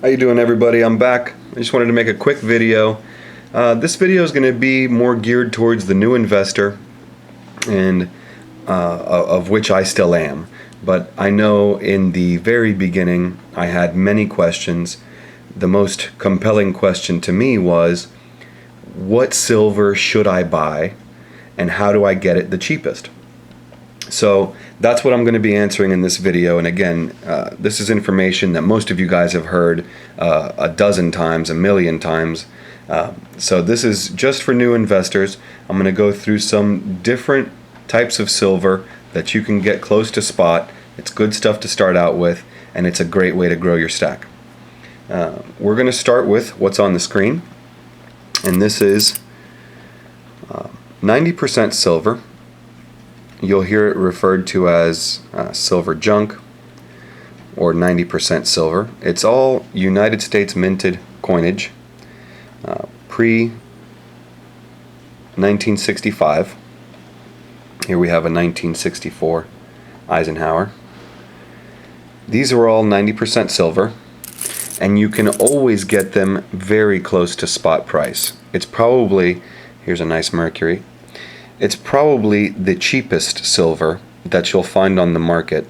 How you doing, everybody? I'm back. I just wanted to make a quick video. This video is going to be more geared towards the new investor, and of which I still am. But I know in the very beginning I had many questions. The most compelling question to me was, what silver should I buy and how do I get it the cheapest? So that's what I'm going to be answering in this video. And again, this is information that most of you guys have heard a dozen times, a million times. So this is just for new investors. I'm going to go through some different types of silver that you can get close to spot. It's good stuff to start out with, and it's a great way to grow your stack. We're going to start with what's on the screen, and this is 90% silver. You'll hear it referred to as silver junk or 90% silver. It's all United States minted coinage, pre-1965. Here we have a 1964 Eisenhower. These are all 90% silver, and you can always get them very close to spot price. It's probably, here's a nice mercury, it's probably the cheapest silver that you'll find on the market.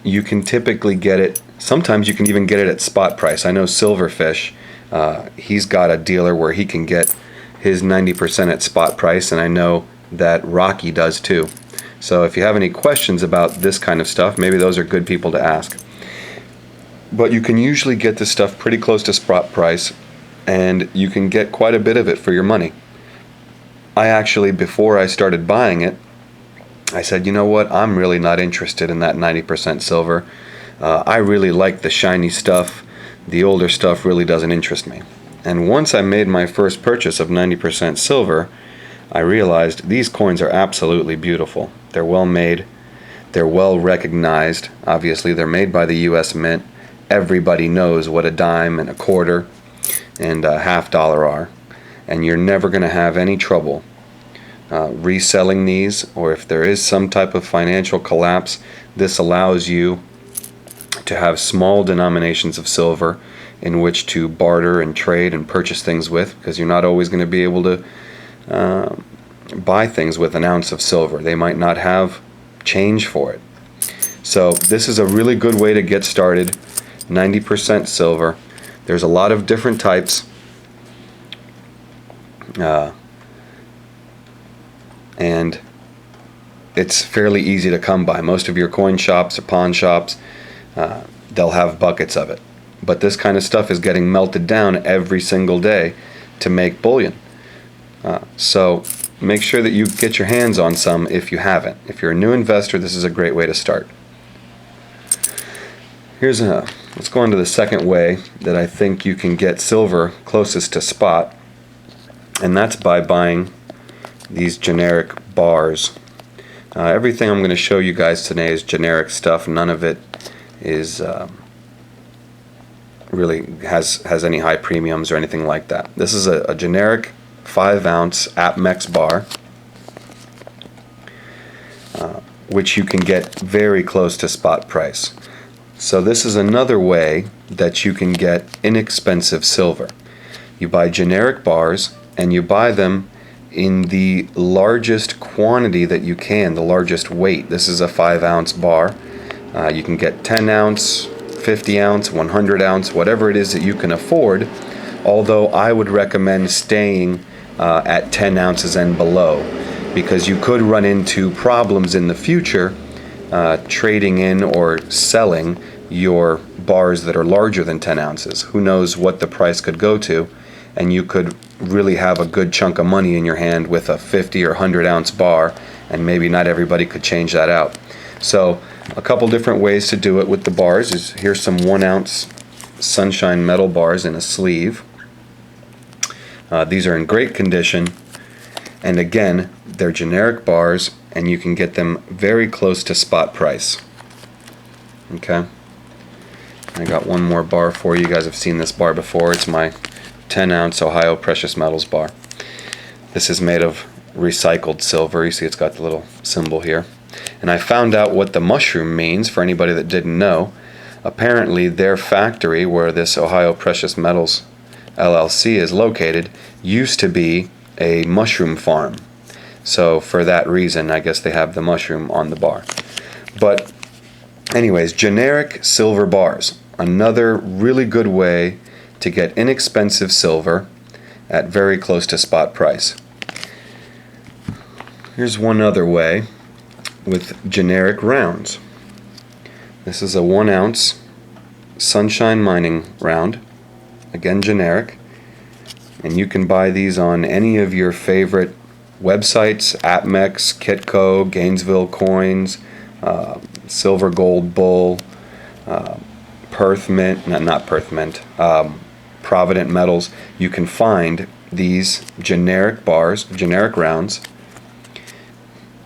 You can typically get it, sometimes you can even get it at spot price. I know Silverfish, he's got a dealer where he can get his 90% at spot price, and I know that Rocky does too. So if you have any questions about this kind of stuff, maybe those are good people to ask. But you can usually get this stuff pretty close to spot price, and you can get quite a bit of it for your money. I actually, before I started buying it, I said, you know what, I'm really not interested in that 90% silver. I really like the shiny stuff. The older stuff really doesn't interest me. And once I made my first purchase of 90% silver, I realized these coins are absolutely beautiful. They're well made. They're well recognized. Obviously, they're made by the U.S. Mint. Everybody knows what a dime and a quarter and a $half are. And you're never going to have any trouble reselling these, or if there is some type of financial collapse, this allows you to have small denominations of silver in which to barter and trade and purchase things with, because you're not always going to be able to buy things with an ounce of silver. They might not have change for it. So this is a really good way to get started. 90% silver. There's a lot of different types. And it's fairly easy to come by. Most of your coin shops or pawn shops, they'll have buckets of it. But this kind of stuff is getting melted down every single day to make bullion. So make sure that you get your hands on some if you haven't. If you're a new investor, this is a great way to start. Let's go on to the second way that I think you can get silver closest to spot, and that's by buying these generic bars. Everything I'm going to show you guys today is generic stuff. None of it is really has any high premiums or anything like that. This is a generic 5-ounce APMEX bar, which you can get very close to spot price. So this is another way that you can get inexpensive silver. You buy generic bars, and you buy them in the largest quantity that you can, the largest weight. This is a 5-ounce bar. You can get 10-ounce, 50-ounce, 100-ounce, whatever it is that you can afford, although I would recommend staying at 10 ounces and below, because you could run into problems in the future trading in or selling your bars that are larger than 10 ounces. Who knows what the price could go to, and you could really have a good chunk of money in your hand with a 50 or 100-ounce bar, and maybe not everybody could change that out. So a couple different ways to do it with the bars is, here's some 1-ounce Sunshine Metal bars in a sleeve. These are in great condition, and again, they're generic bars, and you can get them very close to spot price. Okay, I got one more bar for you. You guys have seen this bar before. It's my 10-ounce Ohio Precious Metals bar. This is made of recycled silver. You see it's got the little symbol here. And I found out what the mushroom means, for anybody that didn't know. apparently their factory, where this Ohio Precious Metals LLC is located, used to be a mushroom farm. So for that reason, I guess they have the mushroom on the bar. But anyways, generic silver bars. Another really good way to get inexpensive silver at very close to spot price. Here's one other way with generic rounds. This is a 1 ounce Sunshine Mining round, again generic, and you can buy these on any of your favorite websites: APMEX, Kitco, Gainesville Coins, Silver Gold Bull, Perth Mint, not Perth Mint, Provident Metals. You can find these generic bars, generic rounds,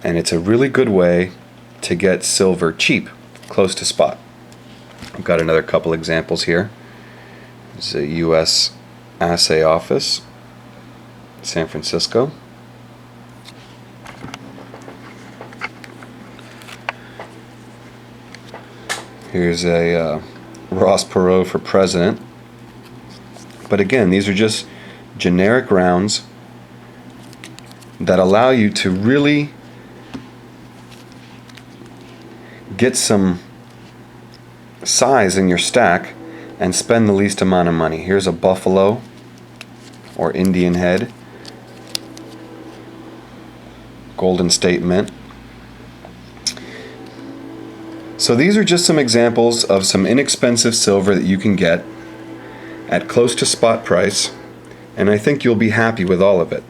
and it's a really good way to get silver cheap, close to spot. I've got another couple examples here. This is a U.S. Assay Office, San Francisco. Here's a Ross Perot for president. But again, these are just generic rounds that allow you to really get some size in your stack and spend the least amount of money. Here's a Buffalo or Indian Head, Golden State Mint. So these are just some examples of some inexpensive silver that you can get at close to spot price, and I think you'll be happy with all of it.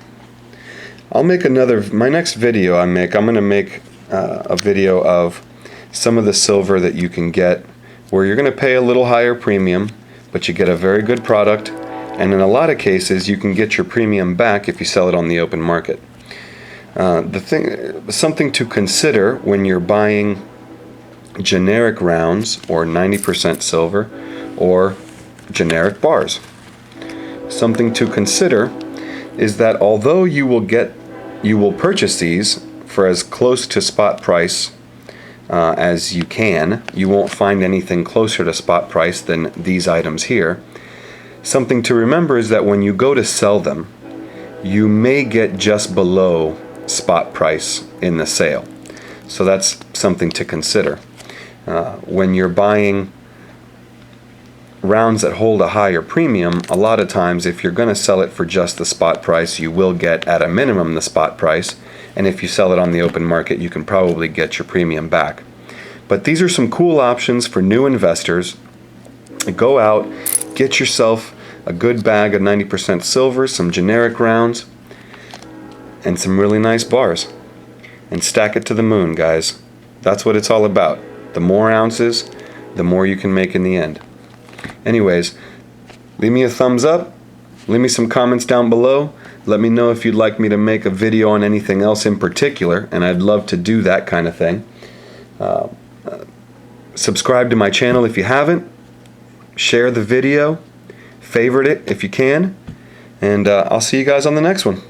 I'll make my next video I'm going to make a video of some of the silver that you can get where you're going to pay a little higher premium, but you get a very good product, and in a lot of cases you can get your premium back if you sell it on the open market. Something to consider when you're buying generic rounds or 90% silver or generic bars. Something to consider is that although you will purchase these for as close to spot price as you can, you won't find anything closer to spot price than these items here. Something to remember is that when you go to sell them, you may get just below spot price in the sale. So that's something to consider. When you're buying rounds that hold a higher premium, a lot of times if you're going to sell it for just the spot price, you will get at a minimum the spot price, and if you sell it on the open market, you can probably get your premium back. But these are some cool options for new investors. Go out, get yourself a good bag of 90% silver, some generic rounds, and some really nice bars, and stack it to the moon, guys. That's what it's all about. The more ounces, the more you can make in the end. Anyways, leave me a thumbs up, leave me some comments down below, let me know if you'd like me to make a video on anything else in particular, and I'd love to do that kind of thing. Subscribe to my channel if you haven't, share the video, favorite it if you can, and I'll see you guys on the next one.